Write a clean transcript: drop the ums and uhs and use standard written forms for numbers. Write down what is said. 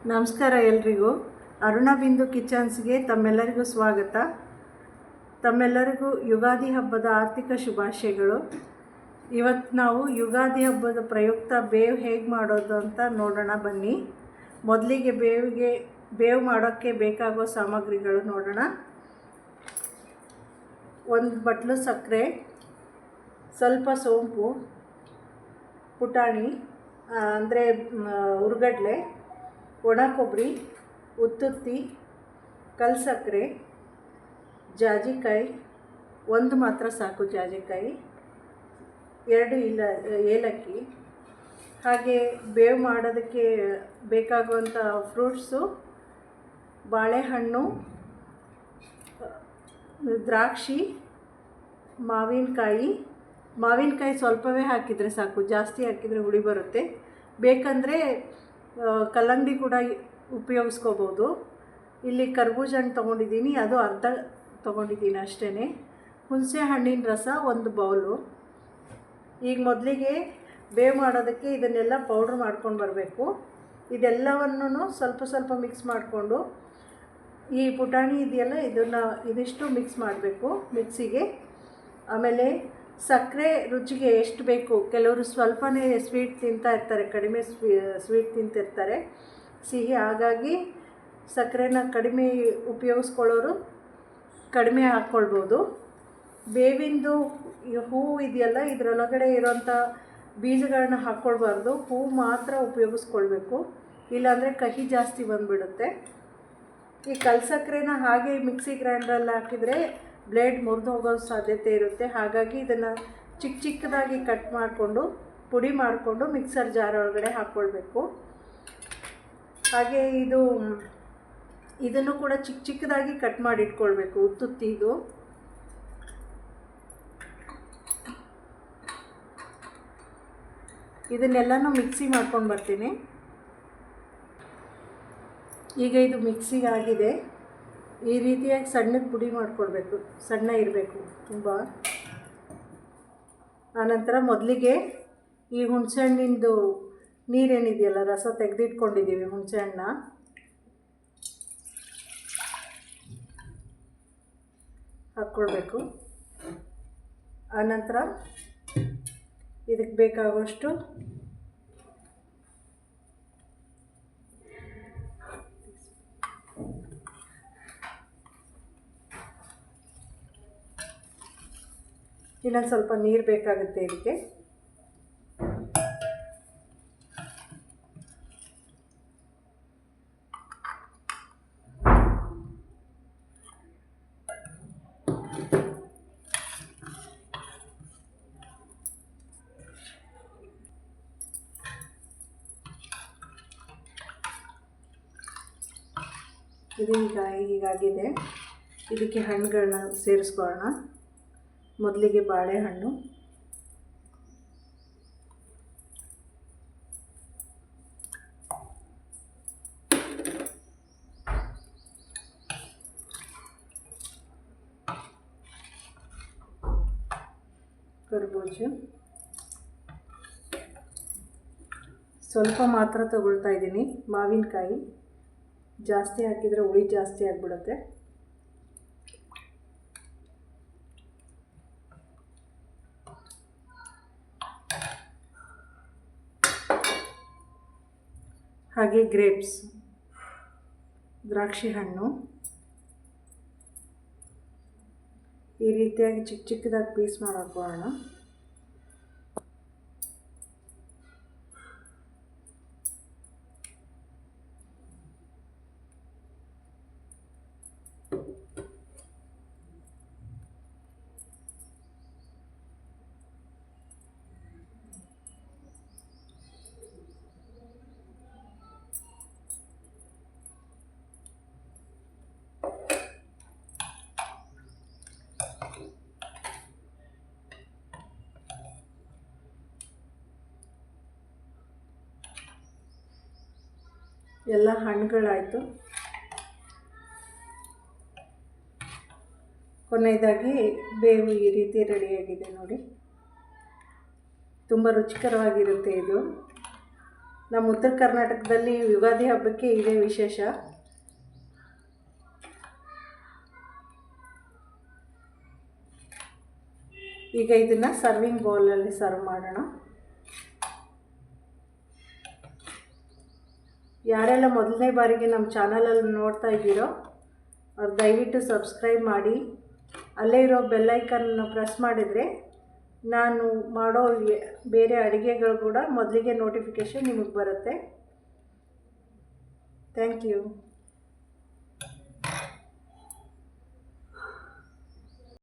ನಮಸ್ಕಾರ ಎಲ್ರಿಗೂ. ಅರುಣ ಬಿಂದು ಕಿಚನ್ಸ್ಗೆ ತಮ್ಮೆಲ್ಲರಿಗೂ ಸ್ವಾಗತ. ತಮ್ಮೆಲ್ಲರಿಗೂ ಯುಗಾದಿ ಹಬ್ಬದ ಆರ್ಥಿಕ ಶುಭಾಶಯಗಳು. ಇವತ್ತು ನಾವು ಯುಗಾದಿ ಹಬ್ಬದ ಪ್ರಯುಕ್ತ ಬೇವು ಹೇಗೆ ಮಾಡೋದು ಅಂತ ನೋಡೋಣ ಬನ್ನಿ. ಮೊದಲಿಗೆ ಬೇವು ಮಾಡೋಕ್ಕೆ ಬೇಕಾಗೋ ಸಾಮಗ್ರಿಗಳು ನೋಡೋಣ. 1 ಬಟ್ಲು ಸಕ್ಕರೆ, ಸ್ವಲ್ಪ ಸೋಂಪು, ಪುಟಾಣಿ ಅಂದರೆ ಹುರ್ಗಡ್ಲೆ, ಒಣ ಕೊಬ್ಬರಿ, ಉತ್ತುತ್ತಿ, ಕಲ್ಸಕ್ಕರೆ, ಜಾಜಿಕಾಯಿ, 1 ಮಾತ್ರ ಸಾಕು ಜಾಜಿಕಾಯಿ, 2 ಏಲಕ್ಕಿ. ಹಾಗೆ ಬೇವು ಮಾಡೋದಕ್ಕೆ ಬೇಕಾಗುವಂಥ ಫ್ರೂಟ್ಸು ಬಾಳೆಹಣ್ಣು, ದ್ರಾಕ್ಷಿ, ಮಾವಿನಕಾಯಿ ಸ್ವಲ್ಪವೇ ಹಾಕಿದರೆ ಸಾಕು, ಜಾಸ್ತಿ ಹಾಕಿದರೆ ಹುಳಿ ಬರುತ್ತೆ. ಬೇಕಂದರೆ ಕಲ್ಲಂಗಡಿ ಕೂಡ ಉಪಯೋಗಿಸ್ಕೋಬೋದು. ಇಲ್ಲಿ ಕರ್ಬೂಜ ಹಣ್ಣು ತೊಗೊಂಡಿದ್ದೀನಿ, ಅದು ಅರ್ಧ ತೊಗೊಂಡಿದ್ದೀನಿ ಅಷ್ಟೇ. ಹುಣಸೆ ಹಣ್ಣಿನ ರಸ 1 ಬೌಲು. ಈಗ ಮೊದಲಿಗೆ ಬೇವು ಮಾಡೋದಕ್ಕೆ ಇದನ್ನೆಲ್ಲ ಪೌಡ್ರ್ ಮಾಡ್ಕೊಂಡು ಬರಬೇಕು. ಇದೆಲ್ಲವನ್ನು ಸ್ವಲ್ಪ ಮಿಕ್ಸ್ ಮಾಡಿಕೊಂಡು ಈ ಪುಟಾಣಿ ಇದೆಯಲ್ಲ ಇದಿಷ್ಟು ಮಿಕ್ಸ್ ಮಾಡಬೇಕು ಮಿಕ್ಸಿಗೆ. ಆಮೇಲೆ ಸಕ್ಕರೆ ರುಚಿಗೆ ಎಷ್ಟು ಬೇಕು, ಕೆಲವರು ಸ್ವಲ್ಪನೇ ಸ್ವೀಟ್ ತಿಂತಾ ಇರ್ತಾರೆ, ಕಡಿಮೆ ಸ್ವೀಟ್ ತಿಂತಿರ್ತಾರೆ ಸಿಹಿ. ಹಾಗಾಗಿ ಸಕ್ಕರೆನ ಕಡಿಮೆ ಉಪಯೋಗಿಸ್ಕೊಳ್ಳೋರು ಕಡಿಮೆ ಹಾಕ್ಕೊಳ್ಬೋದು. ಬೇವಿಂದು ಹೂವು ಇದೆಯಲ್ಲ, ಇದರೊಳಗಡೆ ಇರೋಂಥ ಬೀಜಗಳನ್ನ ಹಾಕ್ಕೊಳ್ಬಾರ್ದು, ಹೂವು ಮಾತ್ರ ಉಪಯೋಗಿಸ್ಕೊಳ್ಬೇಕು, ಇಲ್ಲಾಂದರೆ ಕಹಿ ಜಾಸ್ತಿ ಬಂದುಬಿಡುತ್ತೆ. ಈ ಕಲ್ಸಕ್ಕರೆನ ಹಾಗೆ ಮಿಕ್ಸಿ ಗ್ರೈಂಡ್ರಲ್ಲಿ ಹಾಕಿದರೆ ಬ್ಲೇಡ್ ಮುರಿದು ಹೋಗೋ ಸಾಧ್ಯತೆ ಇರುತ್ತೆ. ಹಾಗಾಗಿ ಇದನ್ನು ಚಿಕ್ಕದಾಗಿ ಕಟ್ ಮಾಡಿಕೊಂಡು ಪುಡಿ ಮಾಡಿಕೊಂಡು ಮಿಕ್ಸರ್ ಜಾರ್ ಒಳಗಡೆ ಹಾಕ್ಕೊಳ್ಬೇಕು. ಹಾಗೆ ಇದನ್ನು ಕೂಡ ಚಿಕ್ಕದಾಗಿ ಕಟ್ ಮಾಡಿ ಇಟ್ಕೊಳ್ಬೇಕು. ಉತ್ತುತ್ತಿ ಇದನ್ನೆಲ್ಲನೂ ಮಿಕ್ಸಿ ಮಾಡ್ಕೊಂಡು ಬರ್ತೀನಿ. ಈಗ ಇದು ಮಿಕ್ಸಿಗೆ ಆಗಿದೆ. ಈ ರೀತಿಯಾಗಿ ಸಣ್ಣಗೆ ಪುಡಿ ಮಾಡಿಕೊಡ್ಬೇಕು, ಸಣ್ಣ ಇರಬೇಕು ತುಂಬ. ಆನಂತರ ಮೊದಲಿಗೆ ಈ ಹುಣಸೆ ಹಣ್ಣಿಂದು ನೀರೇನಿದೆಯಲ್ಲ, ರಸ ತೆಗೆದಿಟ್ಕೊಂಡಿದ್ದೀವಿ ಹುಣಸೆ ಹಣ್ಣನ್ನ ಹಾಕ್ಕೊಳ್ಬೇಕು. ಆನಂತರ ಇದಕ್ಕೆ ಬೇಕಾಗುವಷ್ಟು ಇನ್ನೊಂದು ಸ್ವಲ್ಪ ನೀರು ಬೇಕಾಗುತ್ತೆ ಇದಕ್ಕೆ. ಇದು ಹೀಗಾಗಿದೆ. ಇದಕ್ಕೆ ಹಣ್ಣುಗಳನ್ನ ಸೇರಿಸ್ಕೊಳ್ಳೋಣ. ಮೊದಲಿಗೆ ಬಾಳೆಹಣ್ಣು, ಕರ್ಬೂಜ ಸ್ವಲ್ಪ ಮಾತ್ರ ತಗೊಳ್ತಾ ಇದ್ದೀನಿ. ಮಾವಿನಕಾಯಿ ಜಾಸ್ತಿ ಹಾಕಿದರೆ ಹುಳಿ ಜಾಸ್ತಿ ಆಗಿಬಿಡುತ್ತೆ. ಹಾಗೆ ಗ್ರೇಪ್ಸ್, ದ್ರಾಕ್ಷಿ ಹಣ್ಣು ಈ ರೀತಿಯಾಗಿ ಚಿಕ್ಕದಾಗಿ ಪೀಸ್ ಮಾಡ್ಕೊಳ್ಳೋಣ. ಎಲ್ಲ ಹಣ್ಣುಗಳಾಯಿತು. ಕೊನೆಯದಾಗಿ ಬೇವು ಈ ರೀತಿ ರೆಡಿಯಾಗಿದೆ ನೋಡಿ. ತುಂಬ ರುಚಿಕರವಾಗಿರುತ್ತೆ ಇದು. ನಮ್ಮ ಉತ್ತರ ಕರ್ನಾಟಕದಲ್ಲಿ ಯುಗಾದಿ ಹಬ್ಬಕ್ಕೆ ಇದೇ ವಿಶೇಷ. ಈಗ ಇದನ್ನು ಸರ್ವಿಂಗ್ ಬೌಲಲ್ಲಿ ಸರ್ವ್ ಮಾಡೋಣ. ಯಾರೆಲ್ಲ ಮೊದಲನೇ ಬಾರಿಗೆ ನಮ್ಮ ಚಾನಲಲ್ಲಿ ನೋಡ್ತಾ ಇದ್ದೀರೋ ಅವ್ರು ದಯವಿಟ್ಟು ಸಬ್ಸ್ಕ್ರೈಬ್ ಮಾಡಿ, ಅಲ್ಲೇ ಇರೋ ಬೆಲ್ಲೈಕನ್ನ ಪ್ರೆಸ್ ಮಾಡಿದರೆ ನಾನು ಮಾಡೋ ಬೇರೆ ಅಡುಗೆಗಳು ಕೂಡ ಮೊದಲಿಗೆ ನೋಟಿಫಿಕೇಷನ್ ನಿಮಗೆ ಬರುತ್ತೆ. Thank you.